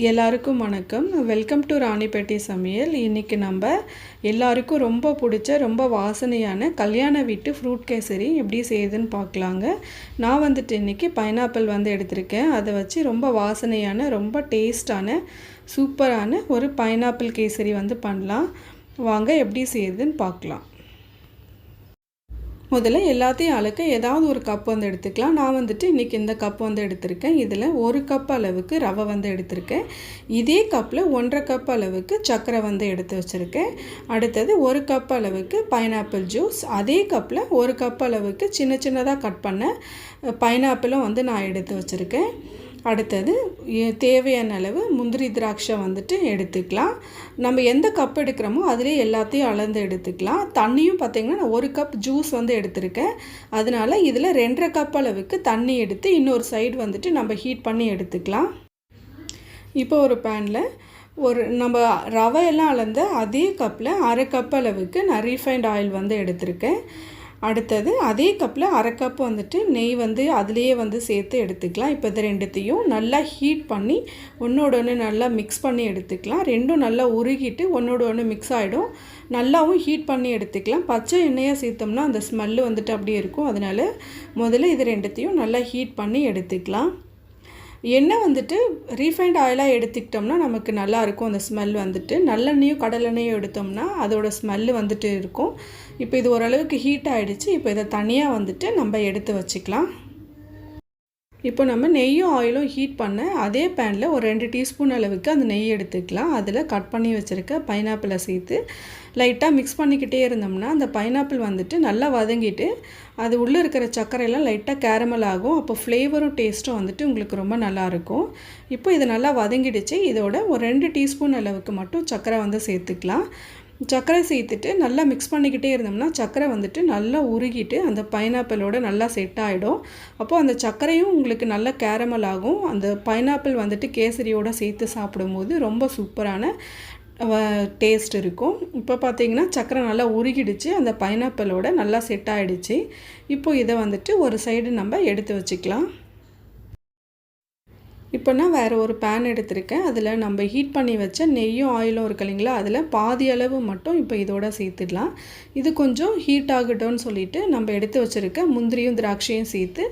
எல்லாருக்கும் வணக்கம். Welcome to Ranipet சமையல். இன்றைக்கி நம்ம எல்லாருக்கும் ரொம்ப பிடிச்ச ரொம்ப வாசனையான கல்யாண வீட்டு ஃப்ரூட் கேசரி எப்படி செய்யுதுன்னு பார்க்கலாங்க. நான் இன்றைக்கி பைனாப்பிள் எடுத்திருக்கேன். அதை வச்சு ரொம்ப வாசனையான ரொம்ப டேஸ்டான சூப்பரான ஒரு பைனாப்பிள் கேசரி பண்ணலாம். வாங்க எப்படி செய்யுதுன்னு பார்க்கலாம். முதல்ல எல்லாத்தையும் அளக்க ஏதாவது ஒரு கப் எடுத்துக்கலாம். நான் இன்றைக்கி இந்த கப் எடுத்திருக்கேன். இதில் 1 கப் அளவுக்கு ரவை எடுத்திருக்கேன். இதே கப்பில் 1.5 கப் அளவுக்கு சர்க்கரை எடுத்து வச்சுருக்கேன். அடுத்தது 1 கப் அளவுக்கு பைனாப்பிள் ஜூஸ். அதே கப்பில் 1 கப் அளவுக்கு சின்ன சின்னதாக கட் பண்ண பைனாப்பிளும் நான் எடுத்து வச்சுருக்கேன். அடுத்தது தேவையான அளவு முந்திரி திராட்சை எடுத்துக்கலாம். நம்ம எந்த கப் எடுக்கிறோமோ அதிலே எல்லாத்தையும் அளந்து எடுத்துக்கலாம். தண்ணியும் பார்த்திங்கன்னா நான் 1 கப் ஜூஸ் எடுத்திருக்கேன். அதனால் இதில் 2.5 கப் அளவுக்கு தண்ணி எடுத்து இன்னொரு சைடு நம்ம ஹீட் பண்ணி எடுத்துக்கலாம். இப்போ ஒரு பேனில் நம்ம ரவையெல்லாம் அளந்த அதே கப்பில் 1/2 கப் அளவுக்கு நான் ரீஃபைண்ட் ஆயில் எடுத்திருக்கேன். அடுத்தது அதே கப்பில் 1/2 கப் நெய் அதிலேயே சேர்த்து எடுத்துக்கலாம். இப்போ இது ரெண்டுத்தையும் நல்லா ஹீட் பண்ணி ஒன்றோட ஒன்று நல்லா மிக்ஸ் பண்ணி எடுத்துக்கலாம். ரெண்டும் நல்லா உருகிட்டு ஒன்றோட ஒன்று மிக்ஸ் ஆகிடும். நல்லாவும் ஹீட் பண்ணி எடுத்துக்கலாம். பச்சை எண்ணெயாக சேர்த்தோம்னா அந்த ஸ்மெல்லு அப்படியே இருக்கும். அதனால் முதல்ல இது ரெண்டுத்தையும் நல்லா ஹீட் பண்ணி எடுத்துக்கலாம். எண்ணெய் ரீஃபைண்ட் ஆயிலாக எடுத்துக்கிட்டோம்னா நமக்கு நல்லாயிருக்கும். அந்த ஸ்மெல் நல்லெண்ணெயும் கடலெண்ணெயும் எடுத்தோம்னா அதோட ஸ்மெல்லு இருக்கும். இப்போ இது ஓரளவுக்கு ஹீட் ஆகிடுச்சு. இப்போ இதை தனியாக நம்ம எடுத்து வச்சுக்கலாம். இப்போ நம்ம நெய்யும் ஆயிலும் ஹீட் பண்ண அதே பேனில் ஒரு 2 டீஸ்பூன் அளவுக்கு அந்த நெய் எடுத்துக்கலாம். அதில் கட் பண்ணி வச்சுருக்க பைனாப்பிளை சேர்த்து லைட்டாக மிக்ஸ் பண்ணிக்கிட்டே இருந்தோம்னா அந்த பைனாப்பிள் நல்லா வதங்கிட்டு அது உள்ளே இருக்கிற சர்க்கரையெல்லாம் லைட்டாக கேரமல் ஆகும். அப்போ ஃப்ளேவரும் டேஸ்ட்டும் உங்களுக்கு ரொம்ப நல்லாயிருக்கும். இப்போ இது நல்லா வதங்கிடுச்சு. இதோட ஒரு 2 டீஸ்பூன் அளவுக்கு மட்டும் சர்க்கரை சேர்த்துக்கலாம். சர்க்கரை சேர்த்துட்டு நல்லா மிக்ஸ் பண்ணிக்கிட்டே இருந்தோம்னா சர்க்கரை நல்லா உருகிட்டு அந்த பைனாப்பிளோட நல்லா செட் ஆகிடும். அப்போது அந்த சர்க்கரையும் உங்களுக்கு நல்லா கேரமல் ஆகும். அந்த பைனாப்பிள் கேசரியோடு சேர்த்து சாப்பிடும்போது ரொம்ப சூப்பரான டேஸ்ட் இருக்கும். இப்போ பார்த்திங்கன்னா சர்க்கரை நல்லா உருகிடுச்சு. அந்த பைனாப்பிளோட நல்லா செட் ஆகிடுச்சு. இப்போ இதை ஒரு சைடு நம்ம எடுத்து வச்சுக்கலாம். இப்போ நான் வேறு ஒரு பேன் எடுத்திருக்கேன். அதில் நம்ம ஹீட் பண்ணி வச்ச நெய்யும் ஆயிலும் இருக்கு இல்லைங்களா, அதில் பாதி அளவு மட்டும் இப்போ இதோட சேர்த்துடலாம். இது கொஞ்சம் ஹீட் ஆகட்டும்னு சொல்லிவிட்டு நம்ம எடுத்து வச்சுருக்க முந்திரியும் திராட்சையும் சேர்த்து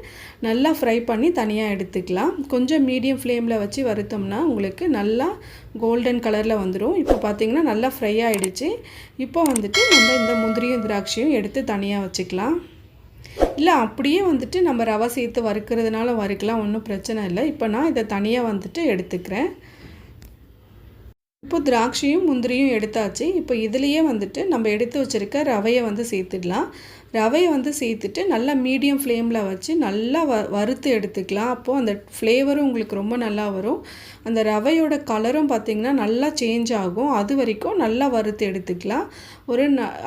நல்லா ஃப்ரை பண்ணி தனியாக எடுத்துக்கலாம். கொஞ்சம் மீடியம் ஃப்ளேமில் வச்சு வறுத்தோம்னா உங்களுக்கு நல்லா கோல்டன் கலரில் வந்துடும். இப்போ பார்த்திங்கன்னா நல்லா ஃப்ரை ஆகிடுச்சு. இப்போ நம்ம இந்த முந்திரியும் திராட்சையும் எடுத்து தனியாக வச்சுக்கலாம். இல்லை அப்படியே நம்ம ரவை சேர்த்து வறுக்கிறதுனால வறுக்கலாம், ஒன்றும் பிரச்சனை இல்லை. இப்போ நான் இதை தனியாக எடுத்துக்கிறேன். இப்போ திராட்சையும் முந்திரியும் எடுத்தாச்சு. இப்போ இதுலேயே நம்ம எடுத்து வச்சுருக்க ரவையை சேர்த்துடலாம். ரவையை சேர்த்துட்டு நல்லா மீடியம் ஃப்ளேமில் வச்சு நல்லா வறுத்து எடுத்துக்கலாம். அப்போது அந்த ஃப்ளேவரும் உங்களுக்கு ரொம்ப நல்லா வரும். அந்த ரவையோட கலரும் பார்த்திங்கன்னா நல்லா சேஞ்ச் ஆகும். அது வரைக்கும் நல்லா வறுத்து எடுத்துக்கலாம். ஒரு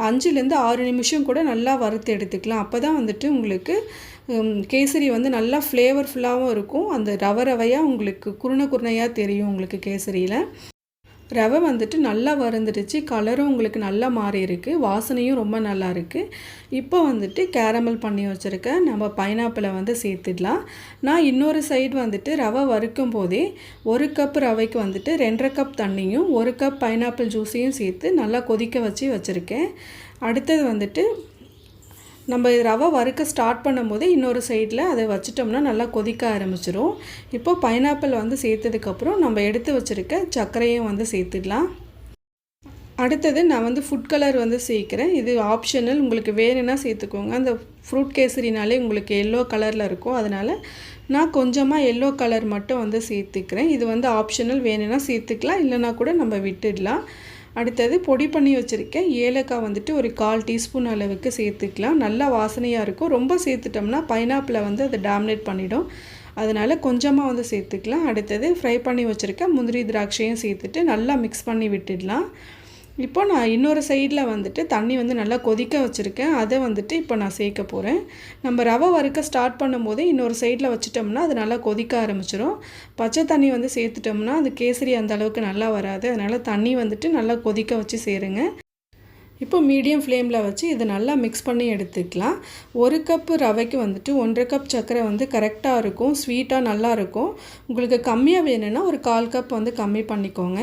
5லேருந்து 6 நிமிஷம் கூட நல்லா வறுத்து எடுத்துக்கலாம். அப்போ தான் உங்களுக்கு கேசரி நல்லா ஃப்ளேவர்ஃபுல்லாகவும் இருக்கும். அந்த ரவையாக உங்களுக்கு குருணையாக தெரியும் உங்களுக்கு கேசரியில். ரவை நல்லா வறுந்துடுச்சு. கலரும் உங்களுக்கு நல்லா மாறி இருக்குது. வாசனையும் ரொம்ப நல்லா இருக்குது. இப்போ கேரமல் பண்ணி வச்சுருக்க நம்ம பைனாப்பிளை சேர்த்துடலாம். நான் இன்னொரு சைடு ரவை வறுக்கும் போதே 1 கப் ரவைக்கு 2.5 கப் தண்ணியும் 1 கப் பைனாப்பிள் ஜூஸையும் சேர்த்து நல்லா கொதிக்க வச்சுருக்கேன். அடுத்தது நம்ம ரவை வறுக்க ஸ்டார்ட் பண்ணும் போதே இன்னொரு சைடில் அதை வச்சிட்டோம்னா நல்லா கொதிக்க ஆரம்பிச்சிடும். இப்போ பைனாப்பிள் சேர்த்ததுக்கப்புறம் நம்ம எடுத்து வச்சுருக்க சர்க்கரையும் சேர்த்துடலாம். அடுத்தது நான் ஃபுட் கலர் சேர்க்குறேன். இது ஆப்ஷனல், உங்களுக்கு வேணும்னா சேர்த்துக்கோங்க. அந்த ஃப்ரூட் கேசரினாலே உங்களுக்கு எல்லோ கலரில் இருக்கும். அதனால் நான் கொஞ்சமாக எல்லோ கலர் மட்டும் சேர்த்துக்கிறேன். இது ஆப்ஷனல், வேணும்னா சேர்த்துக்கலாம், இல்லைனா கூட நம்ம விட்டுடலாம். அடுத்தது பொடி பண்ணி வச்சுருக்கேன் ஏலக்காய் ஒரு 1/4 டீஸ்பூன் அளவுக்கு சேர்த்துக்கலாம். நல்லா வாசனையாக இருக்கும். ரொம்ப சேர்த்துட்டோம்னா பைனாப்பிளை அதை டாமினேட் பண்ணிடும். அதனால் கொஞ்சமாக சேர்த்துக்கலாம். அடுத்தது ஃப்ரை பண்ணி வச்சுருக்கேன் முந்திரி திராட்சையும் சேர்த்துட்டு நல்லா மிக்ஸ் பண்ணி விட்டுடலாம். இப்போ நான் இன்னொரு சைடில் தண்ணி நல்லா கொதிக்க வச்சுருக்கேன். அதை இப்போ நான் சேர்க்க போகிறேன். நம்ம ரவை வறுக்க ஸ்டார்ட் பண்ணும்போதே இன்னொரு சைடில் வச்சுட்டோம்னா அது நல்லா கொதிக்க ஆரம்பிச்சிடும். பச்சை தண்ணி சேர்த்துட்டோம்னா அது கேசரி அந்த அளவுக்கு நல்லா வராது. அதனால் தண்ணி நல்லா கொதிக்க வச்சு சேருங்க. இப்போ மீடியம் ஃப்ளேமில் வச்சு இதை நல்லா மிக்ஸ் பண்ணி எடுத்துக்கலாம். 1 கப்பு ரவைக்கு வந்துட்டு 1.5 கப் சர்க்கரை வந்து கரெக்டாக இருக்கும், ஸ்வீட்டாக நல்லாயிருக்கும். உங்களுக்கு கம்மியாக வேணும்னா ஒரு 1/4 கப் வந்து கம்மி பண்ணிக்கோங்க.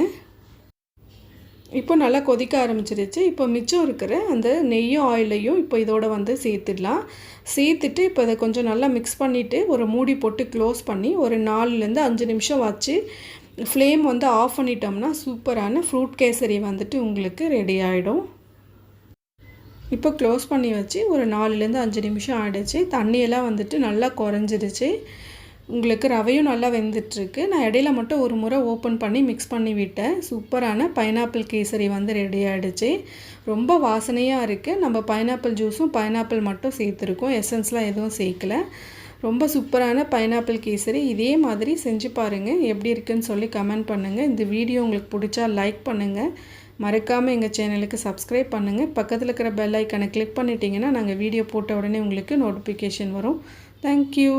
இப்போ நல்லா கொதிக்க ஆரம்பிச்சிருச்சு. இப்போ மிச்சம் இருக்கிற அந்த நெய்யும் ஆயிலையும் இப்போ இதோட வந்து சேர்த்துடலாம். சேர்த்துட்டு இப்போ இதை கொஞ்சம் நல்லா மிக்ஸ் பண்ணிவிட்டு ஒரு மூடி போட்டு க்ளோஸ் பண்ணி ஒரு 4லேருந்து 5 நிமிஷம் வச்சு ஃப்ளேம் வந்து ஆஃப் பண்ணிட்டோம்னா சூப்பரான ஃப்ரூட் கேசரி வந்துட்டு உங்களுக்கு ரெடி ஆகிடும். இப்போ க்ளோஸ் பண்ணி வச்சு ஒரு 4லேருந்து 5 நிமிஷம் ஆகிடுச்சு. தண்ணியெல்லாம் வந்துட்டு நல்லா குறைஞ்சிருச்சு. உங்களுக்கு ரவையும் நல்லா வெந்துட்டுருக்கு. நான் இடையில மட்டும் ஒரு முறை ஓப்பன் பண்ணி மிக்ஸ் பண்ணி விட்டேன். சூப்பரான பைனாப்பிள் கேசரி வந்து ரெடி ஆகிடுச்சு. ரொம்ப வாசனையாக இருக்குது. நம்ம பைனாப்பிள் ஜூஸும் பைனாப்பிள் மட்டும் சேர்த்துருக்கோம், எசன்ஸ்லாம் எதுவும் சேர்க்கல. ரொம்ப சூப்பரான பைனாப்பிள் கேசரி. இதே மாதிரி செஞ்சு பாருங்கள், எப்படி இருக்குன்னு சொல்லி கமெண்ட் பண்ணுங்கள். இந்த வீடியோ உங்களுக்கு பிடிச்சா லைக் பண்ணுங்கள். மறக்காமல் எங்கள் சேனலுக்கு சப்ஸ்கிரைப் பண்ணுங்கள். பக்கத்தில் இருக்கிற பெல் ஐக்கனை கிளிக் பண்ணிட்டீங்கன்னா நாங்கள் வீடியோ போட்ட உடனே உங்களுக்கு நோட்டிஃபிகேஷன் வரும். தேங்க்யூ.